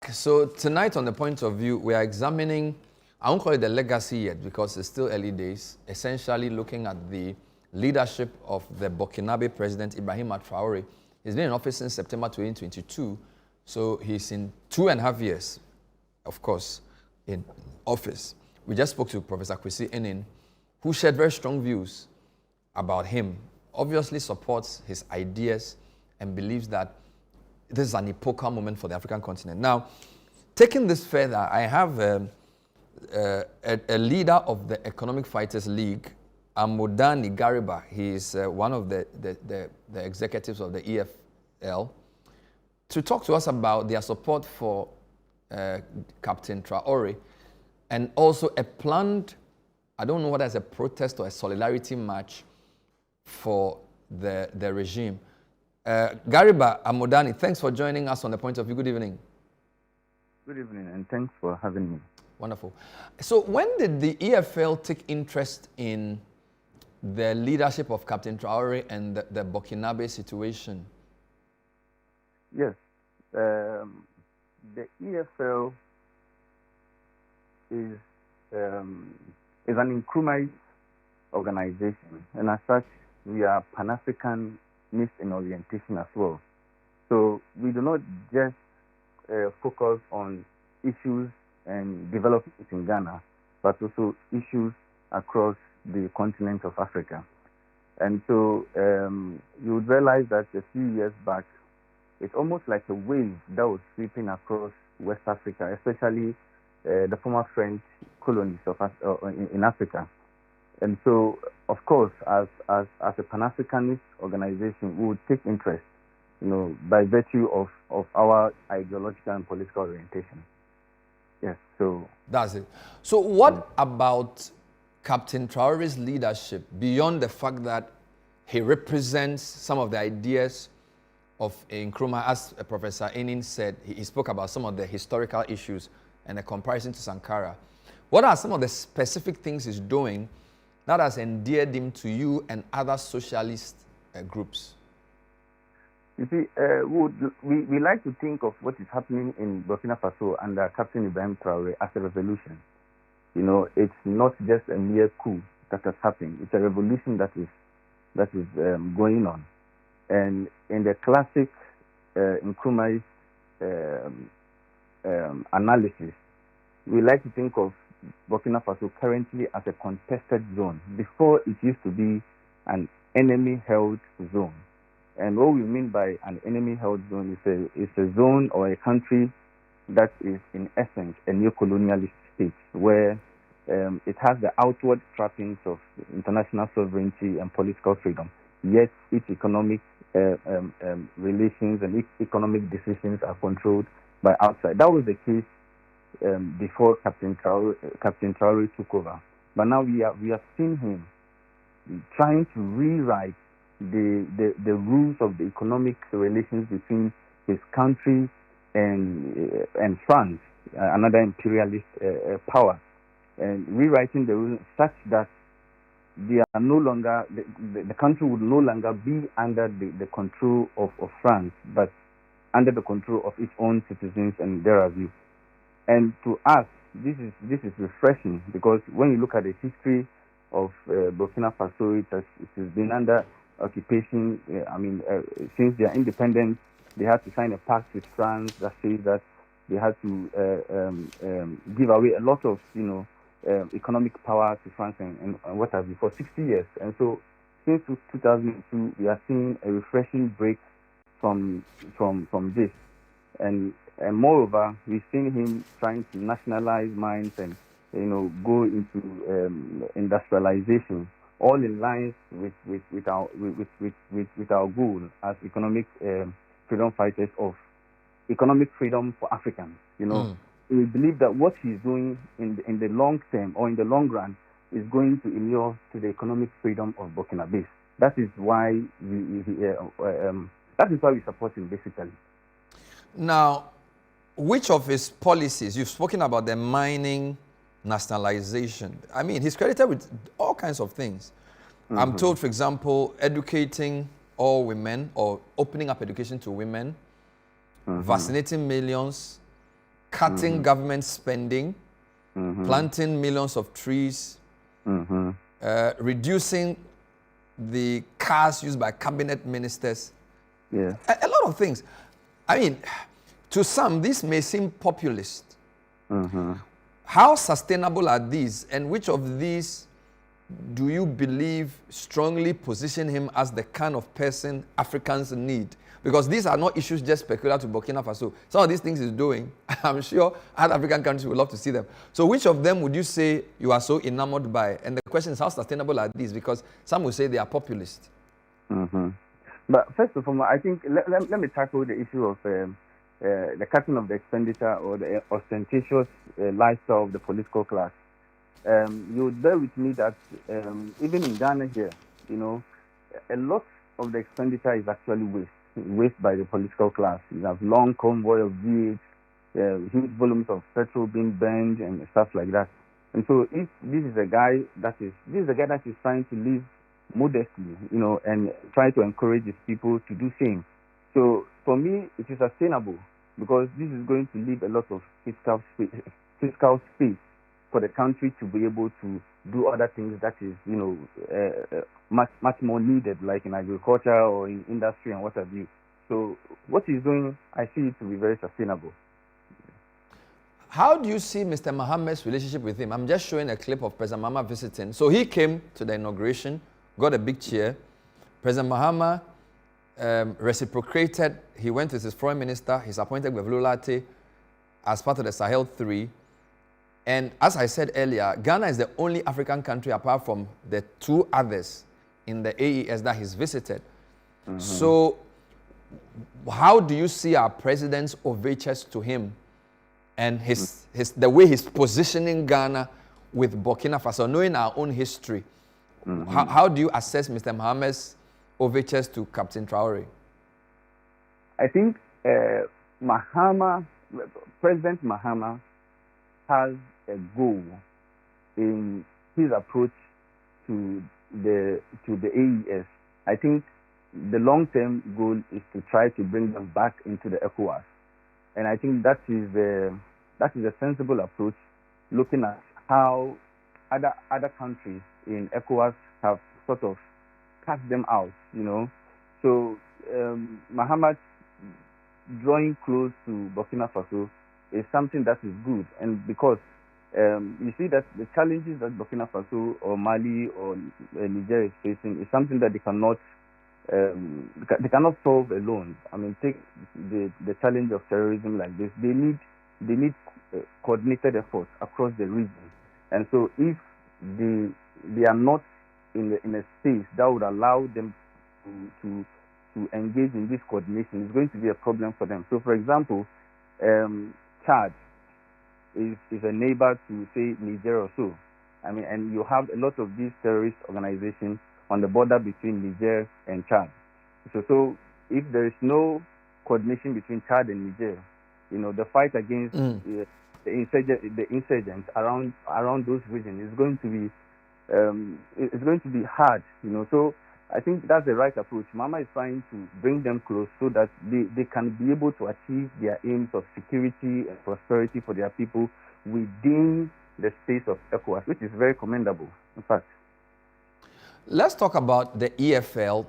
back. So tonight on The Point of View, we are examining, I won't call it the legacy yet because it's still early days, essentially looking at the leadership of the Burkinabe president, Ibrahim Traoré. He's been in office since September 2022, so he's in 2.5 years, of course, in office. We just spoke to Professor Kwesi Enin, who shared very strong views about him, obviously supports his ideas and believes that this is an epochal moment for the African continent. Now, taking this further, I have a leader of the Economic Fighters League, Amodani Gariba. He is one of the executives of the EFL, to talk to us about their support for Captain Traoré and also a planned, I don't know whether it's a protest or a solidarity march for the regime. Gariba Amodani, thanks for joining us on The Point of View. Good evening. Good evening, and thanks for having me. Wonderful. So when did the EFL take interest in the leadership of Captain Traoré and the Burkinabe situation? Yes, the EFL is an Nkrumahist organization, and as such, we are Pan-Africanist in orientation as well. So we do not just focus on issues and developments in Ghana, but also issues across the continent of Africa. And so you would realize that a few years back, it's almost like a wave that was sweeping across West Africa, especially the former French colonies in Africa. And so, of course, as a Pan-Africanist organization, we would take interest, by virtue of our ideological and political orientation. Yes, so... That's it. So what about Captain Traoré's leadership, beyond the fact that he represents some of the ideas of Nkrumah? As Professor Enin said, he spoke about some of the historical issues and a comparison to Sankara. What are some of the specific things he's doing that has endeared him to you and other socialist groups? You see, we like to think of what is happening in Burkina Faso under Captain Ibrahim Traoré as a revolution. It's not just a mere coup that has happened. It's a revolution that is going on. And in the classic Nkrumahist analysis, we like to think of Burkina Faso currently as a contested zone. Before, it used to be an enemy-held zone. And what we mean by an enemy-held zone is a zone or a country that is, in essence, a neo-colonialist state, where it has the outward trappings of international sovereignty and political freedom, yet its economic relations and economic decisions are controlled by outside. That was the case before Captain Traoré took over. But now we have seen him trying to rewrite the rules of the economic relations between his country and France, another imperialist power, and rewriting the rules such that they are no longer, the country would no longer be under the control of France, but under the control of its own citizens and their view. And to us, this is refreshing, because when you look at the history of Burkina Faso, it has been under occupation. Since their independence, they had to sign a pact with France that says that they had to give away a lot of economic power to France and what have you for 60 years. And so since 2002, we are seeing a refreshing break from this. And moreover, we've seen him trying to nationalize mines and go into industrialization, all in line with our goal as economic freedom fighters of economic freedom for Africans. We believe that what he's doing in the long term or in the long run is going to inure to the economic freedom of Burkina. That is why we support him, basically. Now, which of his policies, you've spoken about the mining nationalization. I mean, he's credited with all kinds of things. Mm-hmm. I'm told, for example, educating all women or opening up education to women, mm-hmm. vaccinating millions, cutting government spending, planting millions of trees, reducing the cars used by cabinet ministers. Yeah. A lot of things. I mean, to some, this may seem populist. How sustainable are these, and which of these do you believe strongly position him as the kind of person Africans need? Because these are not issues just peculiar to Burkina Faso. Some of these things he's doing, I'm sure other African countries would love to see them. So which of them would you say you are so enamored by? And the question is, how sustainable are these? Because some will say they are populist. But first of all, I think, let me tackle the issue of the cutting of the expenditure or the ostentatious lifestyle of the political class. You would bear with me that even in Ghana here, you know, a lot of the expenditure is actually waste by the political class. You have long convoy of V8, huge volumes of petrol being burned and stuff like that. And so if this is a guy that is trying to live modestly, you know, and try to encourage his people to do same. So for me, it is sustainable because this is going to leave a lot of fiscal space for the country to be able to do other things that is, you know, much more needed, like in agriculture or in industry and what have you. So what he's doing, I see it to be very sustainable. How do you see Mr. Mohammed's relationship with him? I'm just showing a clip of President Mahama visiting. So he came to the inauguration, got a big cheer. President Mahama reciprocated. He went with his foreign minister. He's appointed with Lulate as part of the Sahel 3. And as I said earlier, Ghana is the only African country apart from the two others in the AES that he's visited. So how do you see our president's overtures to him and the way he's positioning Ghana with Burkina Faso, knowing our own history? How do you assess Mr. Mohammed's overtures to Captain Traoré? I think President Mahama has a goal in his approach to the AES. I think the long-term goal is to try to bring them back into the ECOWAS, and I think that is a sensible approach, looking at how other countries in ECOWAS have sort of cast them out, you know. So Mahama drawing close to Burkina Faso is something that is good, and because you see that the challenges that Burkina Faso or Mali or Niger is facing is something that they cannot solve alone. I mean, take the challenge of terrorism like this. They need coordinated efforts across the region, and so if they are not in a space that would allow them to engage in this coordination, it's going to be a problem for them. So, for example, Chad is a neighbor to, say, Niger or so. I mean, and you have a lot of these terrorist organizations on the border between Niger and Chad. So if there is no coordination between Chad and Niger, you know, the fight against the insurgents around those regions is going to be hard, you know. So I think that's the right approach. Mama is trying to bring them close so that they can be able to achieve their aims of security and prosperity for their people within the space of ECOWAS, which is very commendable, in fact. Let's talk about the EFL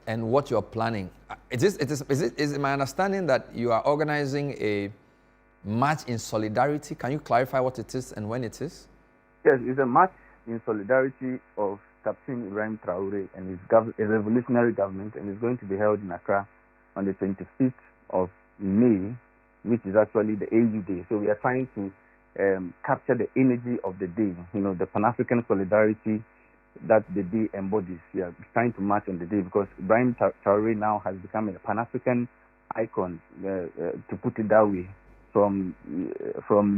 and what you're planning. Is it my understanding that you are organizing a march in solidarity? Can you clarify what it is and when it is? Yes, it's a march in solidarity of Captain Ibrahim Traoré and his revolutionary government, and it's going to be held in Accra on the 25th of May, which is actually the AU Day. So we are trying to capture the energy of the day, you know, the Pan-African solidarity that the day embodies. We are trying to march on the day because Ibrahim Traoré now has become a Pan-African icon, to put it that way. From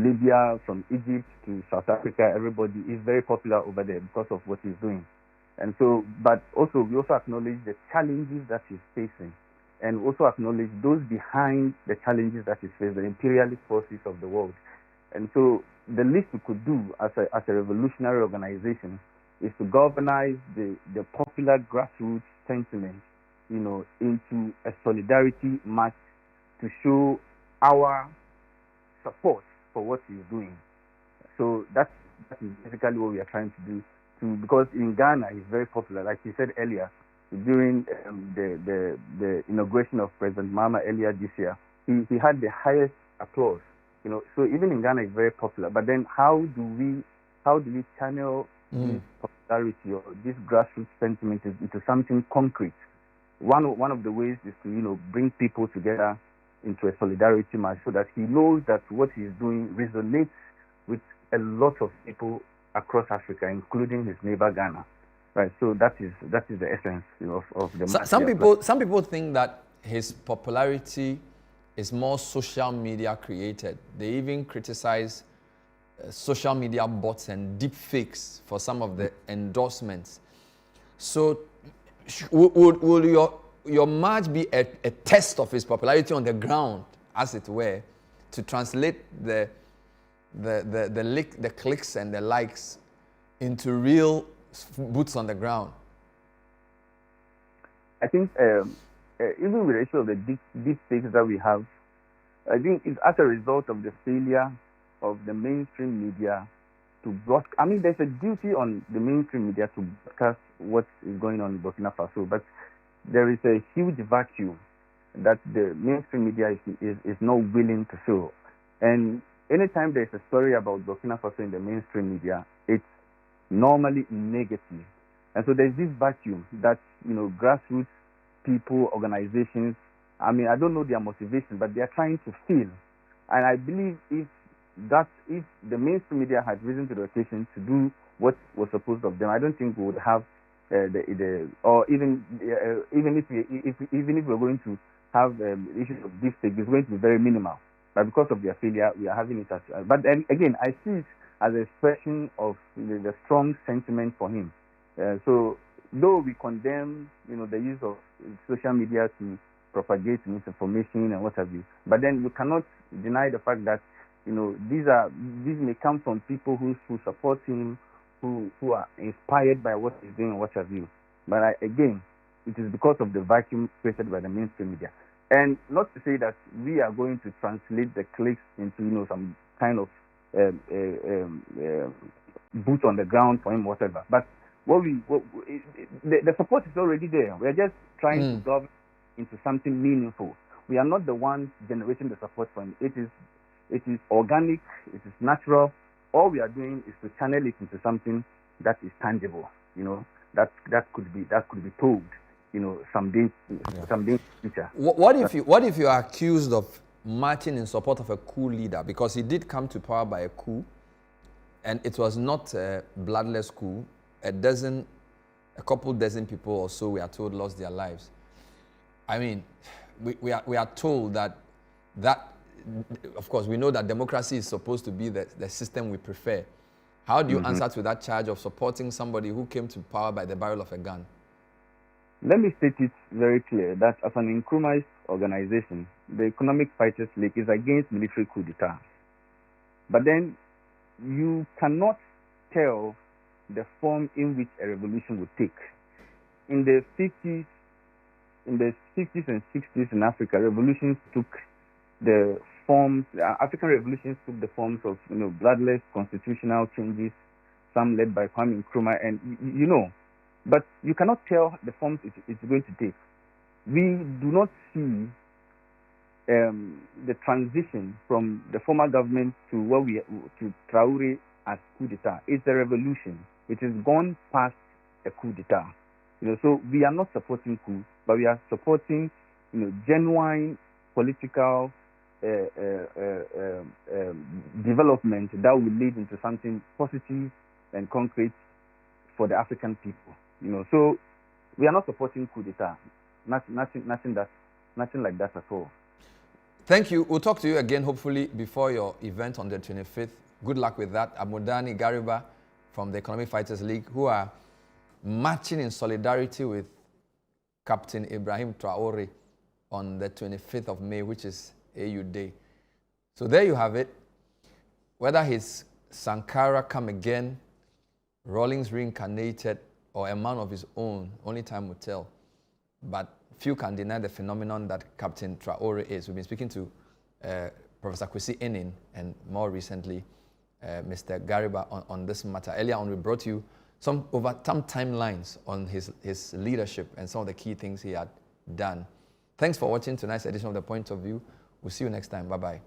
Libya, from Egypt to South Africa, everybody is very popular over there because of what he's doing. And so, but also we also acknowledge the challenges that he's facing, and also acknowledge those behind the challenges that he's facing, the imperialist forces of the world. And so, the least we could do as a revolutionary organization is to galvanize the popular grassroots sentiment, you know, into a solidarity march to show our support for what he's doing. So that is basically what we are trying to do. Because in Ghana, he's very popular. Like you said earlier, during the inauguration of President Mahama earlier this year, he had the highest applause. So even in Ghana, he's very popular. But then, how do we channel this popularity or this grassroots sentiment into something concrete? One of the ways is to bring people together into a solidarity march, so that he knows that what he's doing resonates with a lot of people across Africa, including his neighbor Ghana. Right. So that is the essence of the march. Some people think that his popularity is more social media created. They even criticize social media bots and deep fakes for some of the endorsements. So will your march be a test of his popularity on the ground, as it were, to translate the clicks and the likes into real boots on the ground? I think even with the issue of the deep fakes that we have, I think it's as a result of the failure of the mainstream media to broadcast. I mean, there's a duty on the mainstream media to broadcast what is going on in Burkina Faso, but there is a huge vacuum that the mainstream media is not willing to fill. And anytime there's a story about Burkina Faso in the mainstream media, it's normally negative. And so there's this vacuum that, grassroots people, organizations, I mean, I don't know their motivation, but they are trying to fill. And I believe if the mainstream media had risen to the occasion to do what was supposed of them, I don't think we would have even if we're going to have issues of deep fake, it's going to be very minimal. But because of their failure, we are having it as. But then again, I see it as an expression of the strong sentiment for him. So though we condemn, the use of social media to propagate misinformation and what have you, but then you cannot deny the fact that these may come from people who support him, who are inspired by what he's doing and what have you. But again, it is because of the vacuum created by the mainstream media. And not to say that we are going to translate the clicks into some kind of boot on the ground for him, whatever. But the support is already there. We are just trying to delve into something meaningful. We are not the ones generating the support for him. It is organic. It is natural. All we are doing is to channel it into something that is tangible. That could be told. Someday in the future. What if you are accused of marching in support of a coup leader, because he did come to power by a coup, and it was not a bloodless coup? A couple dozen people or so, we are told, lost their lives. I mean, we are told that, of course, we know that democracy is supposed to be the system we prefer. How do you answer to that charge of supporting somebody who came to power by the barrel of a gun? Let me state it very clear that as an Nkrumahist organization, the Economic Fighters League is against military coup d'etat. But then you cannot tell the form in which a revolution would take. In the 50s and 60s in Africa, revolutions took the forms. African revolutions took the forms of bloodless constitutional changes, some led by Kwame Nkrumah, and but you cannot tell the forms it's going to take. We do not see the transition from the former government to Traoré as coup d'etat. It's a revolution. It has gone past a coup d'etat. So we are not supporting coup, but we are supporting genuine political development that will lead into something positive and concrete for the African people. So we are not supporting coup d'etat. Nothing like that at all. Thank you. We'll talk to you again, hopefully, before your event on the 25th. Good luck with that. Amodani Gariba from the Economic Fighters League, who are marching in solidarity with Captain Ibrahim Traoré on the 25th of May, which is AU Day. So there you have it. Whether his Sankara come again, Rawlings reincarnated, or a man of his own, only time will tell. But few can deny the phenomenon that Captain Traoré is. We've been speaking to Professor Kwesi Enin, and more recently, Mr. Gariba on this matter. Earlier on, we brought you some timelines on his leadership and some of the key things he had done. Thanks for watching tonight's edition of The Point of View. We'll see you next time. Bye-bye.